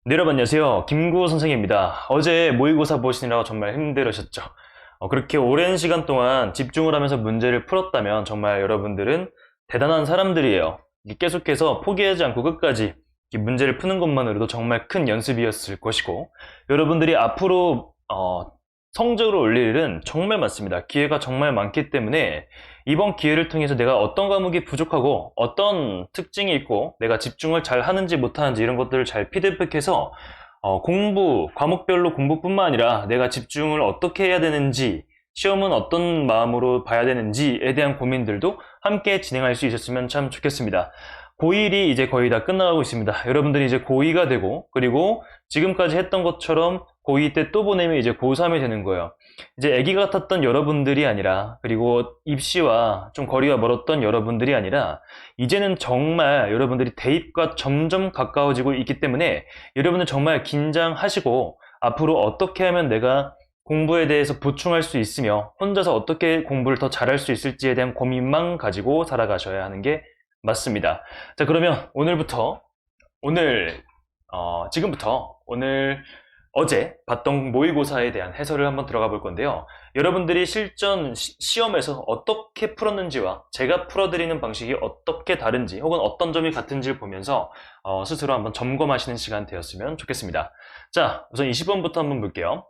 네, 여러분 안녕하세요. 김구호 선생입니다. 어제 모의고사 보시느라고 정말 힘들으셨죠? 그렇게 오랜 시간 동안 집중을 하면서 문제를 풀었다면 정말 여러분들은 대단한 사람들이에요. 계속해서 포기하지 않고 끝까지 이 문제를 푸는 것만으로도 정말 큰 연습이었을 것이고, 여러분들이 앞으로 성적을 올릴 일은 정말 많습니다. 기회가 정말 많기 때문에 이번 기회를 통해서 내가 어떤 과목이 부족하고 어떤 특징이 있고 내가 집중을 잘 하는지 못하는지 이런 것들을 잘 피드백해서 과목별로 공부뿐만 아니라 내가 집중을 어떻게 해야 되는지, 시험은 어떤 마음으로 봐야 되는지에 대한 고민들도 함께 진행할 수 있었으면 참 좋겠습니다. 고1이 이제 거의 다 끝나가고 있습니다. 여러분들이 이제 고2가 되고, 그리고 지금까지 했던 것처럼 고2 때 또 보내면 이제 고3이 되는 거예요. 이제 아기 같았던 여러분들이 아니라, 그리고 입시와 좀 거리가 멀었던 여러분들이 아니라, 이제는 정말 여러분들이 대입과 점점 가까워지고 있기 때문에 여러분은 정말 긴장하시고 앞으로 어떻게 하면 내가 공부에 대해서 보충할 수 있으며 혼자서 어떻게 공부를 더 잘할 수 있을지에 대한 고민만 가지고 살아가셔야 하는 게 맞습니다. 자, 그러면 지금부터 어제 봤던 모의고사에 대한 해설을 한번 들어가 볼 건데요. 여러분들이 실전 시험에서 어떻게 풀었는지와 제가 풀어드리는 방식이 어떻게 다른지 혹은 어떤 점이 같은지를 보면서 스스로 한번 점검하시는 시간 되었으면 좋겠습니다. 자, 우선 20번부터 한번 볼게요.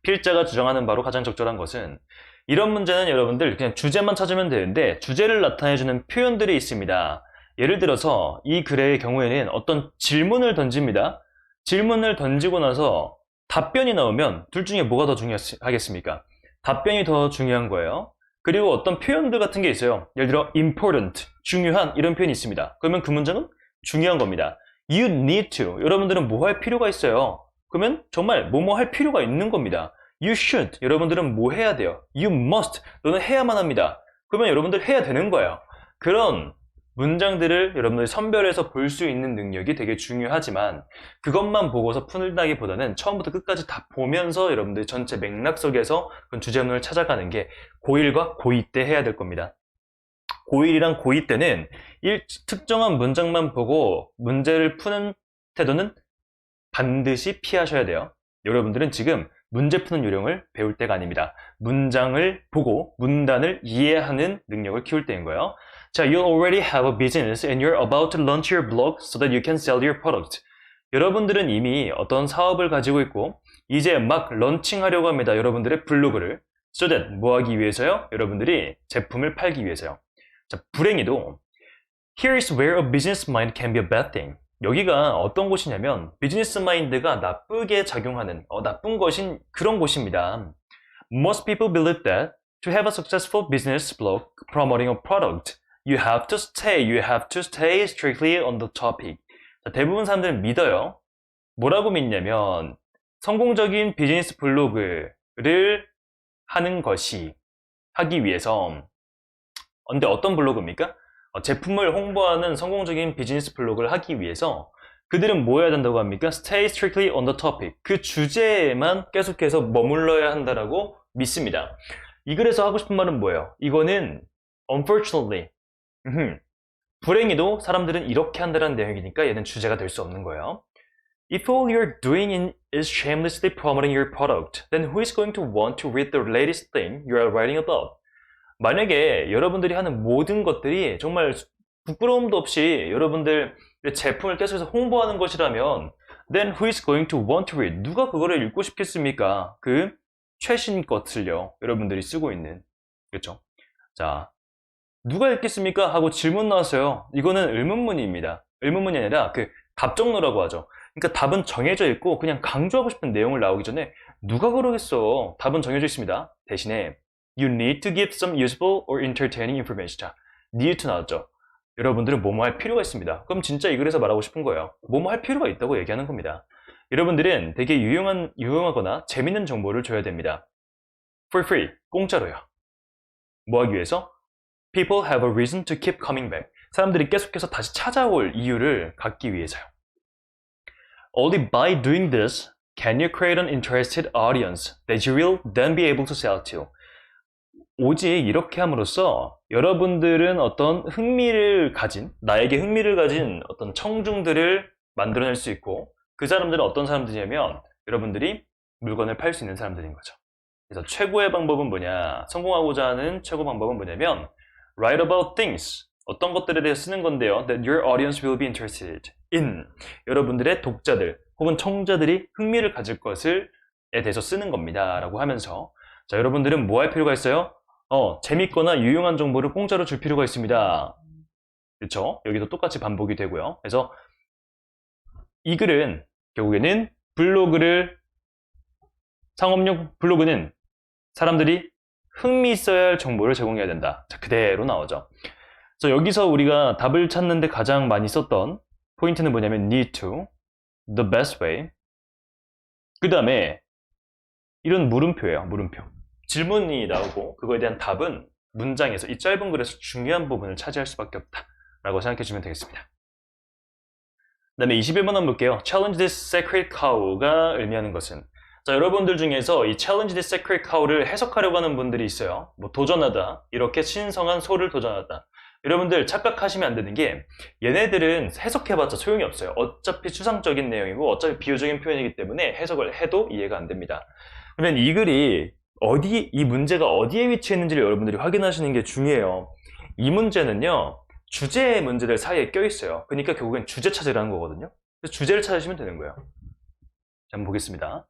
필자가 주장하는 바로 가장 적절한 것은, 이런 문제는 여러분들 그냥 주제만 찾으면 되는데 주제를 나타내주는 표현들이 있습니다. 예를 들어서 이 글의 경우에는 어떤 질문을 던집니다. 질문을 던지고 나서 답변이 나오면 둘 중에 뭐가 더 중요하겠습니까? 답변이 더 중요한 거예요. 그리고 어떤 표현들 같은 게 있어요. 예를 들어 important, 중요한 이런 표현이 있습니다. 그러면 그 문장은 중요한 겁니다. You need to, 여러분들은 뭐 할 필요가 있어요. 그러면 정말 뭐뭐 할 필요가 있는 겁니다. You should, 여러분들은 뭐 해야 돼요. You must, 너는 해야만 합니다. 그러면 여러분들 해야 되는 거예요. 그런 문장들을 여러분들이 선별해서 볼 수 있는 능력이 되게 중요하지만, 그것만 보고서 푼다기보다는 처음부터 끝까지 다 보면서 여러분들이 전체 맥락 속에서 그 주제문을 찾아가는 게 고1과 고2 때 해야 될 겁니다. 고1이랑 고2 때는 특정한 문장만 보고 문제를 푸는 태도는 반드시 피하셔야 돼요. 여러분들은 지금 문제 푸는 요령을 배울 때가 아닙니다. 문장을 보고 문단을 이해하는 능력을 키울 때인 거예요. 자, you already have a business and you're about to launch your blog so that you can sell your product. 여러분들은 이미 어떤 사업을 가지고 있고 이제 막 런칭하려고 합니다. 여러분들의 블로그를. So that 뭐 하기 위해서요? 여러분들이 제품을 팔기 위해서요. 자, 불행히도 here is where a business mind can be a bad thing. 여기가 어떤 곳이냐면 비즈니스 마인드가 나쁘게 작용하는 나쁜 것인 그런 곳입니다. Most people believe that to have a successful business blog promoting a product, you have to stay strictly on the topic. 자, 대부분 사람들은 믿어요. 뭐라고 믿냐면 성공적인 비즈니스 블로그를 하기 위해서. 근데 어떤 블로그입니까? 제품을 홍보하는 성공적인 비즈니스 블로그를 하기 위해서 그들은 뭐 해야 된다고 합니까? Stay strictly on the topic. 그 주제에만 계속해서 머물러야 한다라고 믿습니다. 이 글에서 하고 싶은 말은 뭐예요? 이거는 unfortunately, 불행히도 사람들은 이렇게 한다는 내용이니까 얘는 주제가 될 수 없는 거예요. If all you're doing is shamelessly promoting your product, then who is going to want to read the latest thing you are writing about? 만약에 여러분들이 하는 모든 것들이 정말 부끄러움도 없이 여러분들 제품을 계속해서 홍보하는 것이라면 then who is going to want to read? 누가 그거를 읽고 싶겠습니까? 그 최신 것을요. 여러분들이 쓰고 있는. 그렇죠? 자, 누가 읽겠습니까? 하고 질문 나왔어요. 이거는 의문문입니다. 의문문이 아니라 그 답정너라고 하죠. 그러니까 답은 정해져 있고 그냥 강조하고 싶은 내용을 나오기 전에 누가 그러겠어? 답은 정해져 있습니다. 대신에 You need to give some useful or entertaining information. 자, need to 나왔죠. 여러분들은 뭐뭐 할 필요가 있습니다. 그럼 진짜 이 글에서 말하고 싶은 거예요. 뭐뭐 할 필요가 있다고 얘기하는 겁니다. 여러분들은 되게 유용하거나 재밌는 정보를 줘야 됩니다. For free, 공짜로요. 뭐 하기 위해서? People have a reason to keep coming back. 사람들이 계속해서 다시 찾아올 이유를 갖기 위해서요. Only by doing this can you create an interested audience that you will then be able to sell to. 오직 이렇게 함으로써 여러분들은 어떤 나에게 흥미를 가진 어떤 청중들을 만들어낼 수 있고 그 사람들은 어떤 사람들이냐면 여러분들이 물건을 팔 수 있는 사람들인 거죠. 그래서 최고의 방법은 뭐냐? 성공하고자 하는 최고 방법은 뭐냐면 write about things. 어떤 것들에 대해 쓰는 건데요. That your audience will be interested in. 여러분들의 독자들 혹은 청자들이 흥미를 가질 것에 대해서 쓰는 겁니다. 라고 하면서 자, 여러분들은 뭐 할 필요가 있어요? 재밌거나 유용한 정보를 공짜로 줄 필요가 있습니다. 그렇죠? 여기도 똑같이 반복이 되고요. 그래서 이 글은 결국에는 상업용 블로그는 사람들이 흥미 있어야 할 정보를 제공해야 된다. 자, 그대로 나오죠. 그래서 여기서 우리가 답을 찾는데 가장 많이 썼던 포인트는 뭐냐면 need to, the best way. 그 다음에 이런 물음표예요. 물음표. 질문이 나오고 그거에 대한 답은 문장에서 이 짧은 글에서 중요한 부분을 차지할 수밖에 없다. 라고 생각해 주면 되겠습니다. 그 다음에 21번 한번 볼게요. Challenge this sacred cow가 의미하는 것은 자, 여러분들 중에서 이 Challenge this sacred cow를 해석하려고 하는 분들이 있어요. 뭐 도전하다, 이렇게 신성한 소를 도전하다. 여러분들 착각하시면 안 되는 게 얘네들은 해석해봤자 소용이 없어요. 어차피 추상적인 내용이고 어차피 비유적인 표현이기 때문에 해석을 해도 이해가 안 됩니다. 그러면 이 글이 이 문제가 어디에 위치했는지를 여러분들이 확인하시는 게 중요해요. 이 문제는요, 주제의 문제들 사이에 껴있어요. 그러니까 결국엔 주제 찾으라는 거거든요. 그래서 주제를 찾으시면 되는 거예요. 자, 한번 보겠습니다.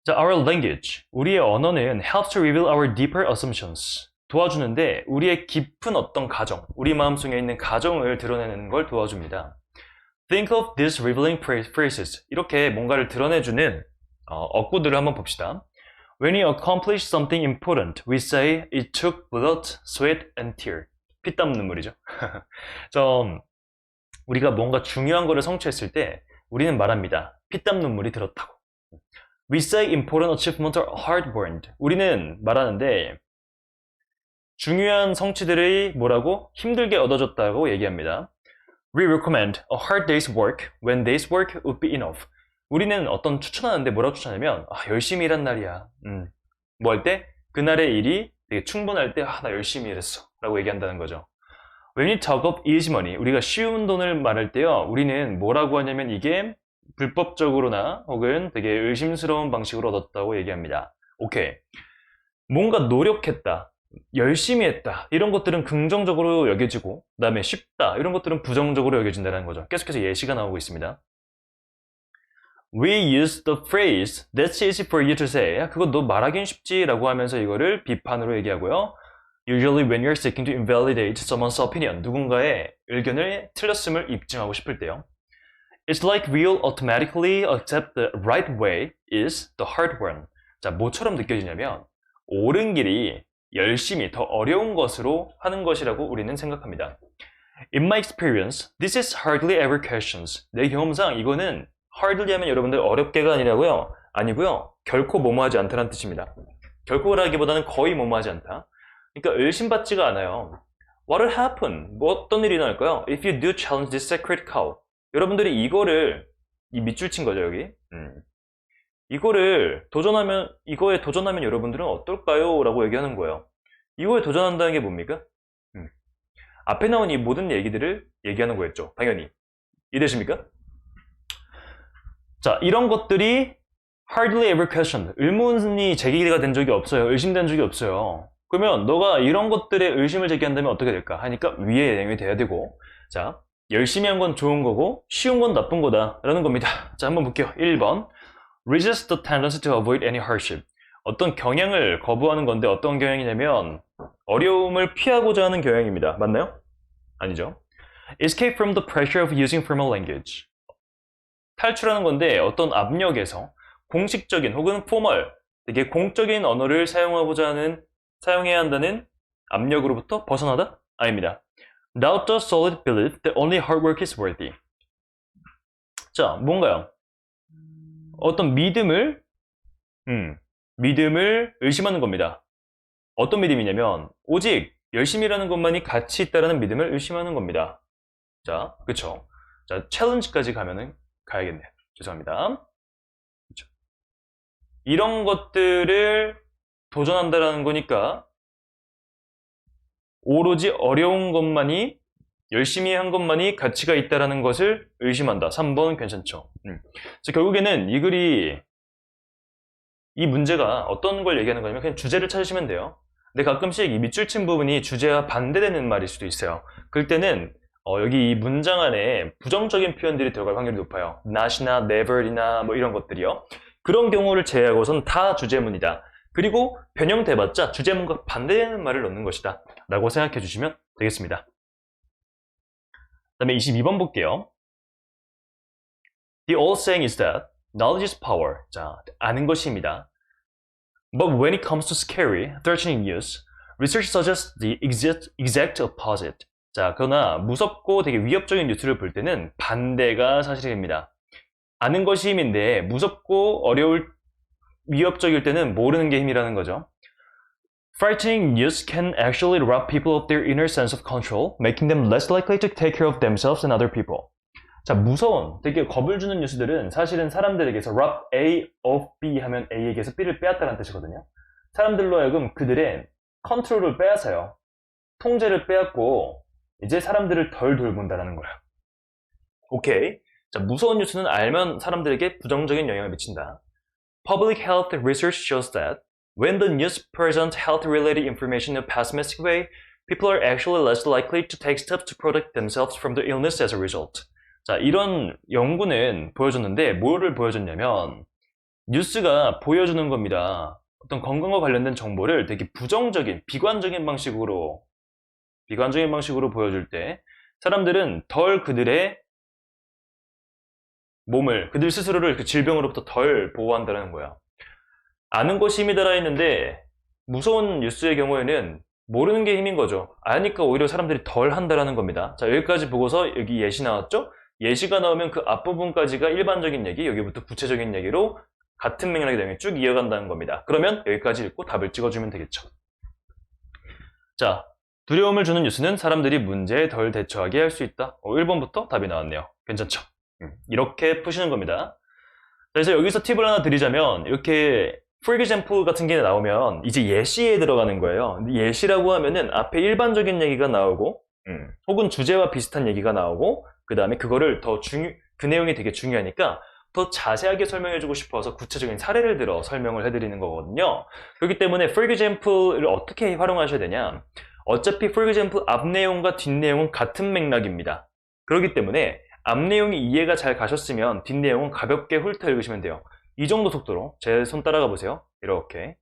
자, our language, 우리의 언어는 helps to reveal our deeper assumptions. 도와주는데 우리의 깊은 어떤 가정, 우리 마음속에 있는 가정을 드러내는 걸 도와줍니다. Think of these revealing phrases. 이렇게 뭔가를 드러내주는 어구들을 한번 봅시다. When we accomplish something important, we say it took blood, sweat, and tear. 피땀 눈물이죠. 우리가 뭔가 중요한 거를 성취했을 때 우리는 말합니다. 피땀 눈물이 들었다고. We say important achievements are hard-earned. 우리는 말하는데 중요한 성취들이 뭐라고? 힘들게 얻어졌다고 얘기합니다. We recommend a hard day's work when day's work would be enough. 우리는 추천하는데 뭐라고 추천하냐면 열심히 일한 날이야. 뭐 할 때? 그날의 일이 되게 충분할 때 나 열심히 일했어 라고 얘기한다는 거죠. When we talk of easy money, 우리가 쉬운 돈을 말할 때요, 우리는 뭐라고 하냐면 이게 불법적으로나 혹은 되게 의심스러운 방식으로 얻었다고 얘기합니다. 오케이. 뭔가 노력했다, 열심히 했다, 이런 것들은 긍정적으로 여겨지고 그 다음에 쉽다, 이런 것들은 부정적으로 여겨진다는 거죠. 계속해서 예시가 나오고 있습니다. We use the phrase that's easy for you to say. 그거 너 말하긴 쉽지 라고 하면서 이거를 비판으로 얘기하고요. Usually when you're seeking to invalidate someone's opinion. 누군가의 의견을 틀렸음을 입증하고 싶을 때요. It's like we'll automatically accept the right way is the hard one. 자, 뭐처럼 느껴지냐면 옳은 길이 열심히 더 어려운 것으로 하는 것이라고 우리는 생각합니다. In my experience, this is hardly ever questions. 내 경험상 이거는 hardly 하면 여러분들 어렵게가 아니고요. 결코 뭐뭐하지 않다는 뜻입니다. 결코라기보다는 거의 뭐뭐하지 않다. 그러니까 의심받지가 않아요. What will happen? 뭐 어떤 일이 일어날까요? If you do challenge this sacred cow. 여러분들이 이 밑줄 친 거죠, 여기. 이거에 도전하면 여러분들은 어떨까요? 라고 얘기하는 거예요. 이거에 도전한다는 게 뭡니까? 앞에 나온 이 모든 얘기들을 얘기하는 거였죠. 당연히. 이해되십니까? 자, 이런 것들이 hardly ever questioned. 의문이 제기가 된 적이 없어요. 의심된 적이 없어요. 그러면 너가 이런 것들에 의심을 제기한다면 어떻게 될까? 하니까 위의 내용이 돼야 되고, 자, 열심히 한 건 좋은 거고 쉬운 건 나쁜 거다 라는 겁니다. 자, 한번 볼게요. 1번 Resist the tendency to avoid any hardship. 어떤 경향을 거부하는 건데 어떤 경향이냐면 어려움을 피하고자 하는 경향입니다. 맞나요? 아니죠. Escape from the pressure of using formal language. 탈출하는 건데 어떤 압력에서 공식적인 혹은 포멀, 되게 공적인 언어를 사용해야 한다는 압력으로부터 벗어나다? 아닙니다. Doubt the solid belief that only hard work is worthy. 자, 뭔가요? 어떤 믿음을 의심하는 겁니다. 어떤 믿음이냐면 오직 열심히 일하는 것만이 가치 있다라는 믿음을 의심하는 겁니다. 자, 그쵸? 자, 챌린지까지 가야겠네요. 죄송합니다. 그쵸? 이런 것들을 도전한다라는 거니까 오로지 어려운 것만이 열심히 한 것만이 가치가 있다라는 것을 의심한다. 3번 괜찮죠. 그래서 결국에는 이 글이 이 문제가 어떤 걸 얘기하는 거냐면 그냥 주제를 찾으시면 돼요. 근데 가끔씩 이 밑줄 친 부분이 주제와 반대되는 말일 수도 있어요. 그럴 때는 여기 이 문장 안에 부정적인 표현들이 들어갈 확률이 높아요. not이나 never이나 뭐 이런 것들이요. 그런 경우를 제외하고선 다 주제문이다. 그리고 변형돼봤자 주제문과 반대되는 말을 넣는 것이다. 라고 생각해 주시면 되겠습니다. 그 다음에 22번 볼게요. The old saying is that knowledge is power. 자, 아는 것입니다. But when it comes to scary, threatening news, research suggests the exact opposite. 자, 그러나 무섭고 되게 위협적인 뉴스를 볼 때는 반대가 사실입니다. 아는 것이 힘인데 무섭고 위협적일 때는 모르는 게 힘이라는 거죠. Frightening news can actually rob people of their inner sense of control, making them less likely to take care of themselves and other people. 자, 무서운, 되게 겁을 주는 뉴스들은 사실은 사람들에게서 rob A of B 하면 A에게서 B를 빼앗다는 뜻이거든요. 사람들로 하여금 그들의 컨트롤을 빼앗아요. 통제를 빼앗고 이제 사람들을 덜 돌본다는 거예요. 오케이. 자, 무서운 뉴스는 알면 사람들에게 부정적인 영향을 미친다. Public health research shows that when the news presents health-related information in a pessimistic way, people are actually less likely to take steps to protect themselves from the illness as a result. 자, 이런 연구는 보여줬는데 뭐를 보여줬냐면 뉴스가 보여주는 겁니다. 어떤 건강과 관련된 정보를 되게 부정적인, 비관적인 방식으로 보여줄 때 사람들은 덜 그들의 몸을, 그들 스스로를 그 질병으로부터 덜 보호한다는 거야. 아는 것이 힘이 달아있는데 무서운 뉴스의 경우에는 모르는 게 힘인 거죠. 아니까 오히려 사람들이 덜 한다는 겁니다. 자, 여기까지 보고서 여기 예시 나왔죠? 예시가 나오면 그 앞부분까지가 일반적인 얘기, 여기부터 구체적인 얘기로 같은 맥락의 내용이 쭉 이어간다는 겁니다. 그러면 여기까지 읽고 답을 찍어주면 되겠죠. 자, 두려움을 주는 뉴스는 사람들이 문제에 덜 대처하게 할 수 있다. 1번부터 답이 나왔네요. 괜찮죠? 이렇게 푸시는 겁니다. 그래서 여기서 팁을 하나 드리자면 이렇게 for example 같은 게 나오면 이제 예시에 들어가는 거예요. 예시라고 하면은 앞에 일반적인 얘기가 나오고 혹은 주제와 비슷한 얘기가 나오고 그 다음에 그거를 그 내용이 되게 중요하니까 더 자세하게 설명해주고 싶어서 구체적인 사례를 들어 설명을 해드리는 거거든요. 그렇기 때문에 for example을 어떻게 활용하셔야 되냐? 어차피 for example 앞 내용과 뒷 내용은 같은 맥락입니다. 그렇기 때문에 앞 내용이 이해가 잘 가셨으면 뒷 내용은 가볍게 훑어 읽으시면 돼요. 이 정도 속도로 제 손 따라가 보세요. 이렇게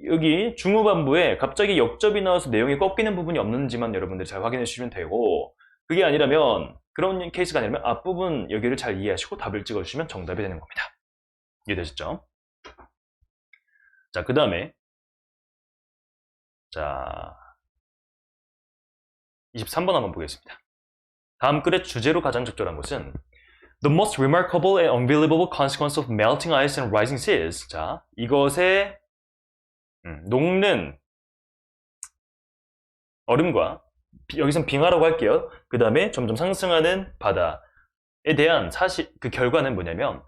여기 중후반부에 갑자기 역접이 나와서 내용이 꺾이는 부분이 없는지만 여러분들이 잘 확인해 주시면 되고, 그게 아니라면 그런 케이스가 아니라면 앞부분 여기를 잘 이해하시고 답을 찍어주시면 정답이 되는 겁니다. 이해되셨죠? 자, 그 다음에 자 23번 한번 보겠습니다. 다음 글의 주제로 가장 적절한 것은 The most remarkable and unbelievable consequence of melting ice and rising seas. 자, 이것의 녹는 얼음과 여기선 빙하라고 할게요. 그 다음에 점점 상승하는 바다에 대한 그 결과는 뭐냐면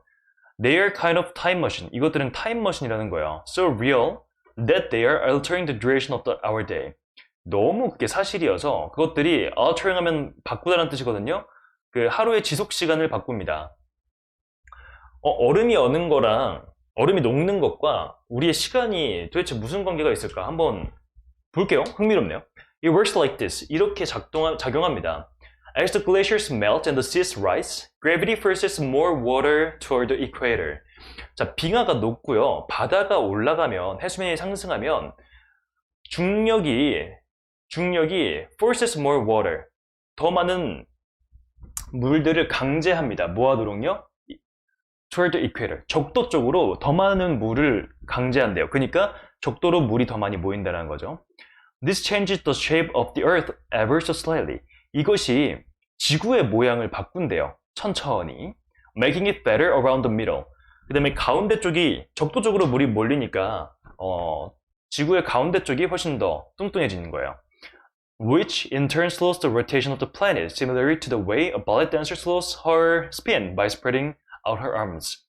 They are kind of time machine. 이것들은 time machine이라는 거예요. So real that they are altering the duration of our day. 너무 그게 사실이어서 그것들이 altering 하면 바꾸다는 뜻이거든요. 그 하루의 지속 시간을 바꿉니다. 얼음이 어는 거랑 얼음이 녹는 것과 우리의 시간이 도대체 무슨 관계가 있을까? 한번 볼게요. 흥미롭네요. It works like this. 이렇게 작용합니다. As the glaciers melt and the seas rise, gravity forces more water toward the equator. 자, 빙하가 녹고요. 바다가 올라가면, 해수면이 상승하면 중력이 forces more water. 더 많은 물들을 강제합니다. 뭐하도록요? Toward the equator. 적도 쪽으로 더 많은 물을 강제한대요. 그러니까 적도로 물이 더 많이 모인다는 거죠. This changes the shape of the earth ever so slightly. 이것이 지구의 모양을 바꾼대요. 천천히. Making it better around the middle. 그 다음에 가운데 쪽이 적도적으로 물이 몰리니까 지구의 가운데 쪽이 훨씬 더 뚱뚱해지는 거예요. Which in turn slows the rotation of the planet, similarly to the way a ballet dancer slows her spin by spreading out her arms.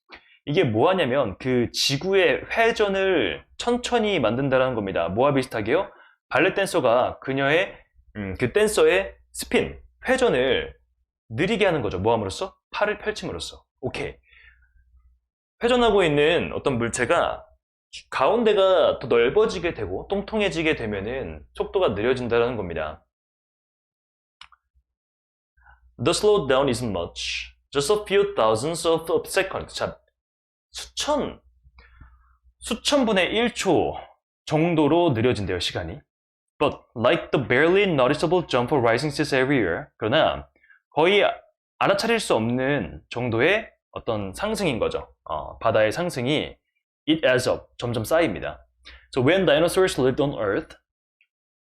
이게 뭐 하냐면 그 지구의 회전을 천천히 만든다는 겁니다. 뭐와 비슷하게요? 발레 댄서가 그녀의 그 댄서의 스핀, 회전을 느리게 하는 거죠. 뭐 함으로써? 팔을 펼침으로써. 오케이. 회전하고 있는 어떤 물체가 가운데가 더 넓어지게 되고 통통해지게 되면은 속도가 느려진다는 겁니다. The slowdown isn't much. Just a few thousands of seconds. 자, 수천분의 1초 정도로 느려진대요, 시간이. But like the barely noticeable jump of rising seas every year. 그러나 거의 알아차릴 수 없는 정도의 어떤 상승인 거죠. 바다의 상승이 it adds up. 점점 쌓입니다. So when dinosaurs lived on Earth,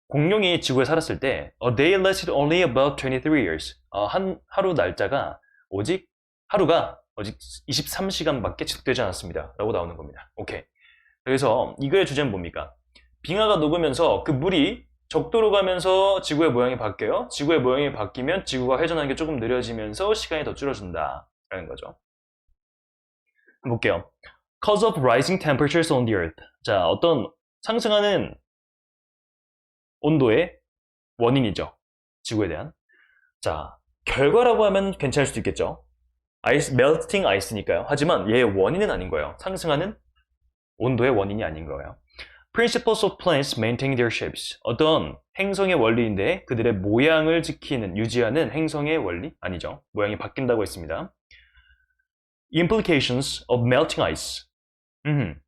공룡이 지구에 살았을 때 a day lasted only about 23 years. 하루 날짜가 하루가 오직 23시간밖에 지속되지 않았습니다. 라고 나오는 겁니다. 오케이. 그래서 이거의 주제는 뭡니까? 빙하가 녹으면서 그 물이 적도로 가면서 지구의 모양이 바뀌어요. 지구의 모양이 바뀌면 지구가 회전하는 게 조금 느려지면서 시간이 더 줄어든다. 라는 거죠. 볼게요. Cause of rising temperatures on the earth. 자, 어떤 상승하는 온도의 원인이죠. 지구에 대한. 자, 결과라고 하면 괜찮을 수도 있겠죠. melting ice니까요. 하지만 얘의 원인은 아닌 거예요. 상승하는 온도의 원인이 아닌 거예요. Principles of planets maintaining their shapes. 어떤 행성의 원리인데 그들의 모양을 유지하는 행성의 원리? 아니죠. 모양이 바뀐다고 했습니다. Implications of melting ice.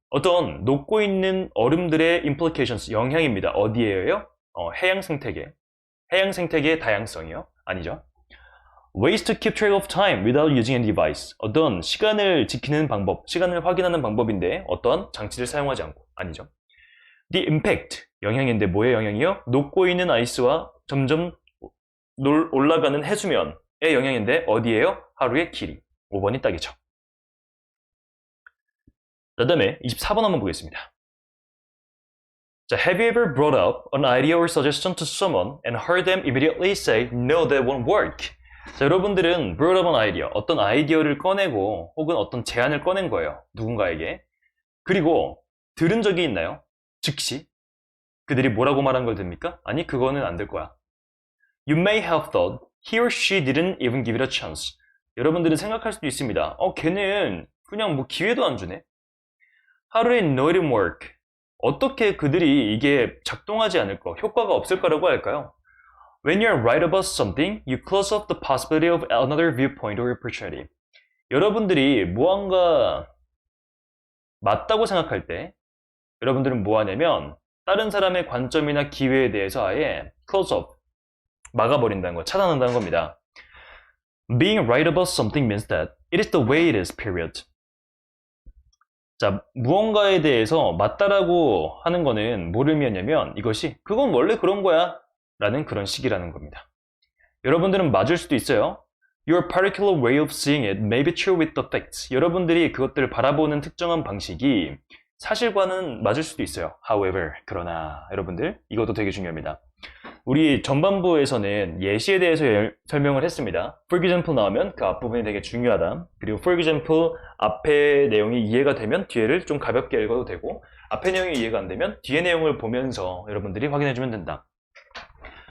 어떤 녹고 있는 얼음들의 implications, 영향입니다. 어디에요? 해양 생태계의 다양성이요? 아니죠. Ways to keep track of time without using any device. 어떤 시간을 지키는 방법, 시간을 확인하는 방법인데 어떤 장치를 사용하지 않고. 아니죠. The impact, 영향인데 뭐의 영향이요? 녹고 있는 아이스와 점점 올라가는 해수면의 영향인데 어디에요? 하루의 길이. 5번이 딱이죠. 그 다음에 24번 한번 보겠습니다. 자, have you ever brought up an idea or suggestion to someone and heard them immediately say, no, that won't work? 자, 여러분들은 brought up an idea, 어떤 아이디어를 꺼내고 혹은 어떤 제안을 꺼낸 거예요. 누군가에게. 그리고 들은 적이 있나요? 즉시. 그들이 뭐라고 말한 걸 듭니까? 아니, 그거는 안 될 거야. You may have thought he or she didn't even give it a chance. 여러분들은 생각할 수도 있습니다. 걔는 그냥 뭐 기회도 안 주네. How do they know it won't work? 어떻게 그들이 이게 작동하지 않을 거, 효과가 없을 거라고 할까요? When you're right about something, you close off the possibility of another viewpoint or opportunity. 여러분들이 무언가 맞다고 생각할 때 여러분들은 뭐 하냐면 다른 사람의 관점이나 기회에 대해서 아예 close off, 막아버린다는 거, 차단한다는 겁니다. Being right about something means that it is the way it is, period. 자, 무언가에 대해서 맞다라고 하는 거는 뭐를 의미하냐면 이것이 그건 원래 그런 거야 라는 그런 식이라는 겁니다. 여러분들은 맞을 수도 있어요. Your particular way of seeing it may be true with the facts. 여러분들이 그것들을 바라보는 특정한 방식이 사실과는 맞을 수도 있어요. However, 그러나 여러분들 이것도 되게 중요합니다. 우리 전반부에서는 예시에 대해서 설명을 했습니다. For example 나오면 그 앞부분이 되게 중요하다. 그리고 for example 앞에 내용이 이해가 되면 뒤에를 좀 가볍게 읽어도 되고 앞에 내용이 이해가 안 되면 뒤에 내용을 보면서 여러분들이 확인해주면 된다.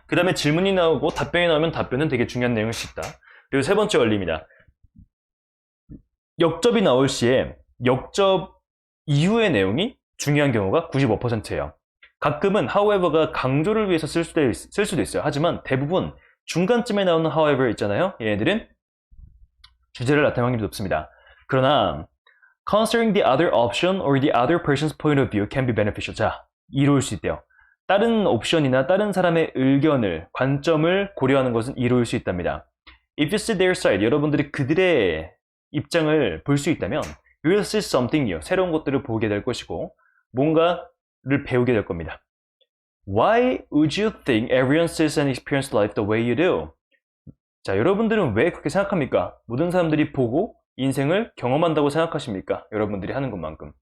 그 다음에 질문이 나오고 답변이 나오면 답변은 되게 중요한 내용일 수 있다. 그리고 세 번째 원리입니다. 역접이 나올 시에 역접 이후의 내용이 중요한 경우가 95%예요. 가끔은 however가 강조를 위해서 쓸 수도 있어요. 하지만 대부분 중간쯤에 나오는 however 있잖아요. 얘네들은 주제를 나타낼 확률이 높습니다. 그러나 considering the other option or the other person's point of view can be beneficial. 자, 이로울 수 있대요. 다른 옵션이나 다른 사람의 의견을, 관점을 고려하는 것은 이로울 수 있답니다. If you see their side, 여러분들이 그들의 입장을 볼 수 있다면 you will see something new, 새로운 것들을 보게 될 것이고 뭔가를 배우게 될 겁니다. Why would you think everyone sees and experiences life the way you do? 자, 여러분들은 왜 그렇게 생각합니까? 모든 사람들이 보고 인생을 경험한다고 생각하십니까? 여러분들이 하는 것만큼.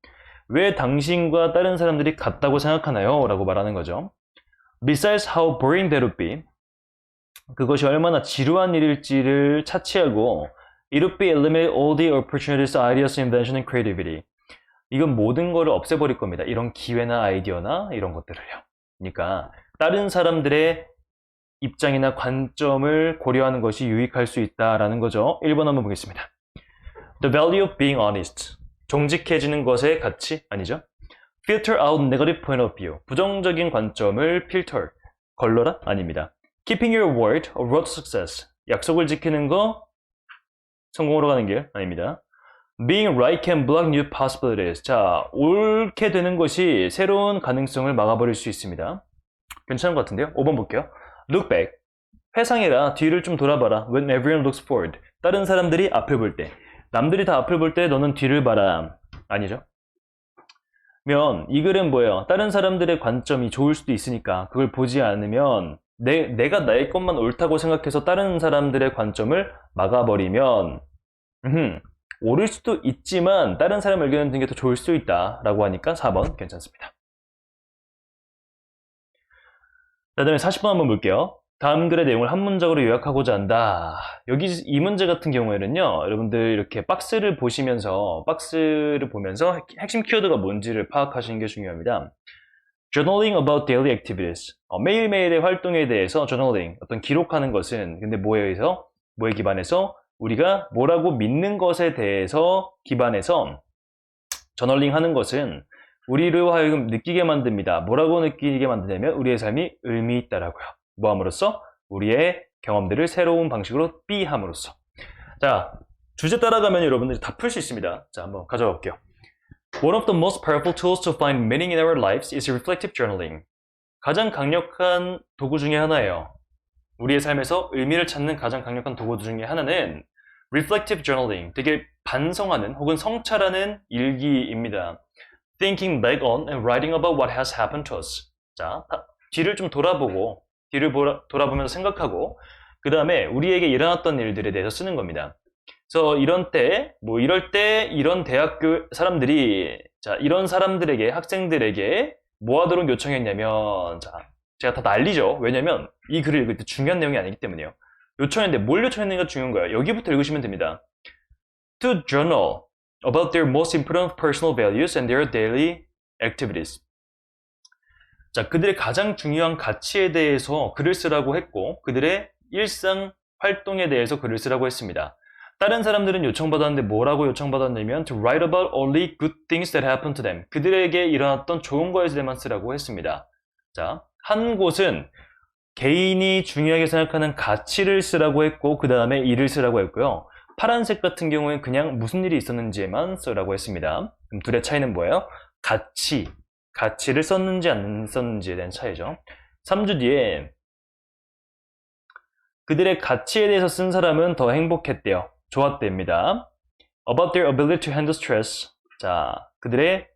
왜 당신과 다른 사람들이 같다고 생각하나요? 라고 말하는 거죠. Besides how boring that would be, 그것이 얼마나 지루한 일일지를 차치하고 It would be eliminate all the opportunities, ideas, invention, and creativity. 이건 모든 거를 없애버릴 겁니다. 이런 기회나 아이디어나 이런 것들을요. 그러니까 다른 사람들의 입장이나 관점을 고려하는 것이 유익할 수 있다라는 거죠. 1번 한번 보겠습니다. The value of being honest. 정직해지는 것의 가치 아니죠. Filter out negative point of view. 부정적인 관점을 filter, 걸러라? 아닙니다. Keeping your word, a road to success. 약속을 지키는 거 성공으로 가는 길 아닙니다. Being right can block new possibilities. 자, 옳게 되는 것이 새로운 가능성을 막아버릴 수 있습니다. 괜찮은 것 같은데요? 5번 볼게요. Look back. 회상해라. 뒤를 좀 돌아봐라. When everyone looks forward. 다른 사람들이 앞을 볼 때. 남들이 다 앞을 볼 때 너는 뒤를 봐라. 아니죠? 이 글은 뭐예요? 다른 사람들의 관점이 좋을 수도 있으니까 그걸 보지 않으면 내가 나의 것만 옳다고 생각해서 다른 사람들의 관점을 막아버리면 옳을 수도 있지만 다른 사람의 의견을 듣는 게 더 좋을 수도 있다 라고 하니까 4번 괜찮습니다. 그 다음에 40번 한번 볼게요. 다음 글의 내용을 한 문장으로 요약하고자 한다. 여기 이 문제 같은 경우에는요, 여러분들 이렇게 박스를 보면서 핵심 키워드가 뭔지를 파악하시는 게 중요합니다. Journaling about daily activities. 매일매일의 활동에 대해서 journaling, 어떤 기록하는 것은 근데 뭐에 기반해서 우리가 뭐라고 믿는 것에 대해서 기반해서 저널링 하는 것은 우리로 하여금 느끼게 만듭니다. 뭐라고 느끼게 만드냐면 우리의 삶이 의미 있다라고요. 뭐 함으로써? 우리의 경험들을 새로운 방식으로 함으로써. 자, 주제 따라가면 여러분들이 다 풀 수 있습니다. 자, 한번 가져가 볼게요. One of the most powerful tools to find meaning in our lives is reflective journaling. 가장 강력한 도구 중에 하나예요. 우리의 삶에서 의미를 찾는 가장 강력한 도구 중에 하나는 reflective journaling, 되게 반성하는 혹은 성찰하는 일기입니다. Thinking back on and writing about what has happened to us. 자, 뒤를 좀 돌아보고 돌아보면서 생각하고 그 다음에 우리에게 일어났던 일들에 대해서 쓰는 겁니다. 그래서 이럴 때 이런 대학교 사람들이 이런 사람들에게 학생들에게 뭐 하도록 요청했냐면 제가 다 난리죠. 왜냐면 이 글을 읽을 때 중요한 내용이 아니기 때문에요. 요청했는데 뭘 요청했는가 중요한 거예요. 여기부터 읽으시면 됩니다. To journal about their most important personal values and their daily activities. 자, 그들의 가장 중요한 가치에 대해서 글을 쓰라고 했고 그들의 일상 활동에 대해서 글을 쓰라고 했습니다. 다른 사람들은 요청받았는데 뭐라고 요청받았냐면 to write about only good things that happened to them. 그들에게 일어났던 좋은 거에 대해서만 쓰라고 했습니다. 자, 한 곳은 개인이 중요하게 생각하는 가치를 쓰라고 했고 그 다음에 일을 쓰라고 했고요. 파란색 같은 경우에는 그냥 무슨 일이 있었는지에만 쓰라고 했습니다. 그럼 둘의 차이는 뭐예요? 가치를 썼는지 안 썼는지에 대한 차이죠. 3주 뒤에 그들의 가치에 대해서 쓴 사람은 더 행복했대요. 좋았대입니다. About their ability to handle stress. 자, 그들의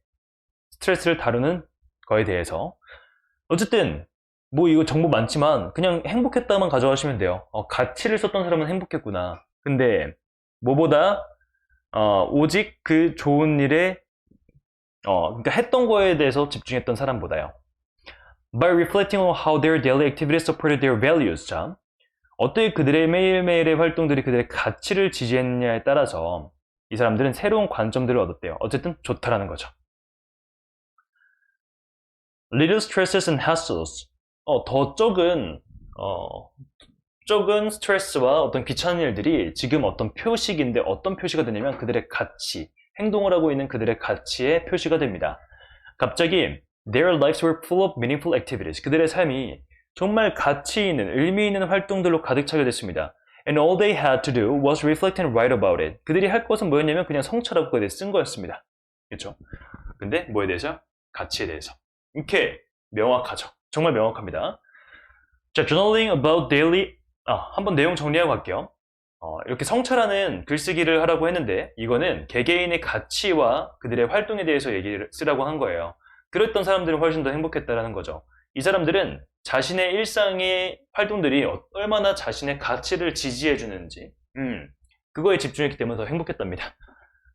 스트레스를 다루는 거에 대해서. 어쨌든 이거 정보 많지만 그냥 행복했다만 가져가시면 돼요. 가치를 썼던 사람은 행복했구나. 근데 뭐보다 오직 그 좋은 일에 그러니까 했던 거에 대해서 집중했던 사람보다요. By reflecting on how their daily activities supported their values. 자, 어떻게 그들의 매일매일의 활동들이 그들의 가치를 지지했느냐에 따라서 이 사람들은 새로운 관점들을 얻었대요. 어쨌든 좋다라는 거죠. Little stresses and hassles. 더 적은 스트레스와 어떤 귀찮은 일들이 지금 어떤 표식인데 어떤 표시가 되냐면 그들의 가치, 행동을 하고 있는 그들의 가치의 표시가 됩니다. 갑자기 their lives were full of meaningful activities. 그들의 삶이 정말 가치 있는, 의미 있는 활동들로 가득 차게 됐습니다. And all they had to do was reflect and write about it. 그들이 할 것은 뭐였냐면 그냥 성찰하고 그에 대해 쓴 거였습니다. 그렇죠? 근데 뭐에 대해서? 가치에 대해서. 이렇게 명확하죠. 정말 명확합니다. 자, journaling about daily 한번 내용 정리하고 갈게요. 이렇게 성찰하는 글쓰기를 하라고 했는데 이거는 개개인의 가치와 그들의 활동에 대해서 얘기를 쓰라고 한 거예요. 그랬던 사람들은 훨씬 더 행복했다라는 거죠. 이 사람들은 자신의 일상의 활동들이 얼마나 자신의 가치를 지지해 주는지 그거에 집중했기 때문에 더 행복했답니다.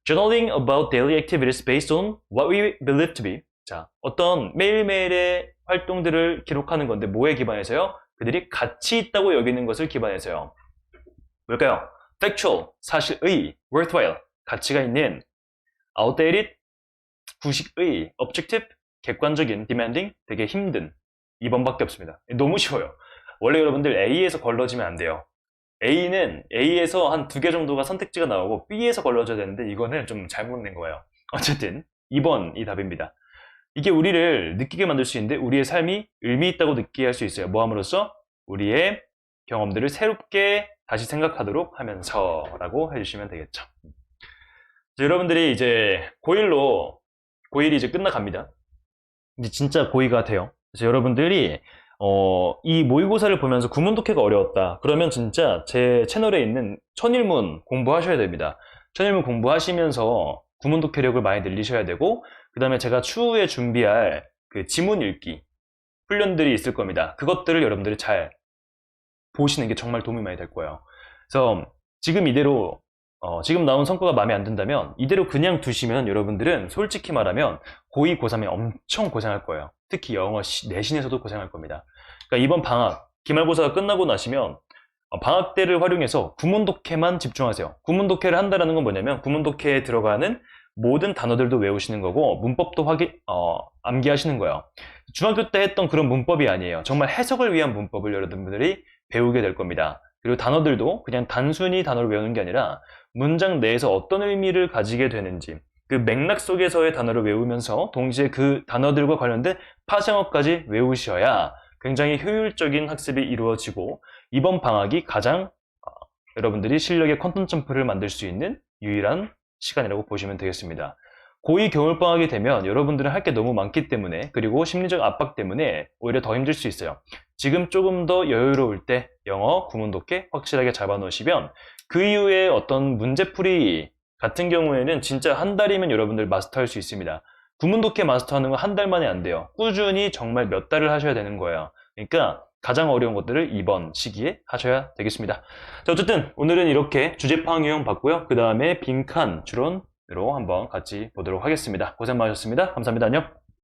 Journaling about daily activities based on what we believe to be. 자, 어떤 매일매일의 활동들을 기록하는 건데 뭐에 기반해서요? 그들이 가치 있다고 여기는 것을 기반해서요. 뭘까요? Factual, 사실의, worthwhile, 가치가 있는, outdated, 구식의, objective, 객관적인, demanding, 되게 힘든. 2번밖에 없습니다. 너무 쉬워요. 원래 여러분들 A에서 걸러지면 안 돼요. A는 A에서 한 2개 정도가 선택지가 나오고 B에서 걸러져야 되는데 이거는 좀 잘못 낸 거예요. 어쨌든 2번이 답입니다. 이게 우리를 느끼게 만들 수 있는데 우리의 삶이 의미 있다고 느끼게 할 수 있어요. 뭐 함으로써? 우리의 경험들을 새롭게 다시 생각하도록 하면서 라고 해주시면 되겠죠. 여러분들이 이제 고1이 이제 끝나갑니다. 이제 진짜 고2가 돼요. 그래서 여러분들이 이 모의고사를 보면서 구문 독해가 어려웠다. 그러면 진짜 제 채널에 있는 천일문 공부하셔야 됩니다. 천일문 공부하시면서 구문 독해력을 많이 늘리셔야 되고, 그 다음에 제가 추후에 준비할 그 지문 읽기 훈련들이 있을 겁니다. 그것들을 여러분들이 잘 보시는 게 정말 도움이 많이 될 거예요. 그래서 지금 이대로 지금 나온 성과가 마음에 안 든다면 이대로 그냥 두시면 여러분들은 솔직히 말하면 고2, 고3에 엄청 고생할 거예요. 특히 영어 내신에서도 고생할 겁니다. 그러니까 이번 방학, 기말고사가 끝나고 나시면 방학 때를 활용해서 구문 독해만 집중하세요. 구문 독해를 한다는 건 뭐냐면 구문 독해에 들어가는 모든 단어들도 외우시는 거고 문법도 암기하시는 거예요. 중학교 때 했던 그런 문법이 아니에요. 정말 해석을 위한 문법을 여러분들이 배우게 될 겁니다. 그리고 단어들도 그냥 단순히 단어를 외우는 게 아니라 문장 내에서 어떤 의미를 가지게 되는지 그 맥락 속에서의 단어를 외우면서 동시에 그 단어들과 관련된 파생어까지 외우셔야 굉장히 효율적인 학습이 이루어지고 이번 방학이 가장 여러분들이 실력의 퀀텀 점프를 만들 수 있는 유일한 시간이라고 보시면 되겠습니다. 고2 겨울방학이 되면 여러분들은 할 게 너무 많기 때문에 그리고 심리적 압박 때문에 오히려 더 힘들 수 있어요. 지금 조금 더 여유로울 때 영어, 구문 독해 확실하게 잡아놓으시면 그 이후에 어떤 문제풀이 같은 경우에는 진짜 한 달이면 여러분들 마스터할 수 있습니다. 구문 독해 마스터하는 건 한 달 만에 안 돼요. 꾸준히 정말 몇 달을 하셔야 되는 거예요. 그러니까 가장 어려운 것들을 이번 시기에 하셔야 되겠습니다. 자, 어쨌든 오늘은 이렇게 주제파악 유형 봤고요. 그 다음에 빈칸 추론으로 한번 같이 보도록 하겠습니다. 고생 많으셨습니다. 감사합니다. 안녕.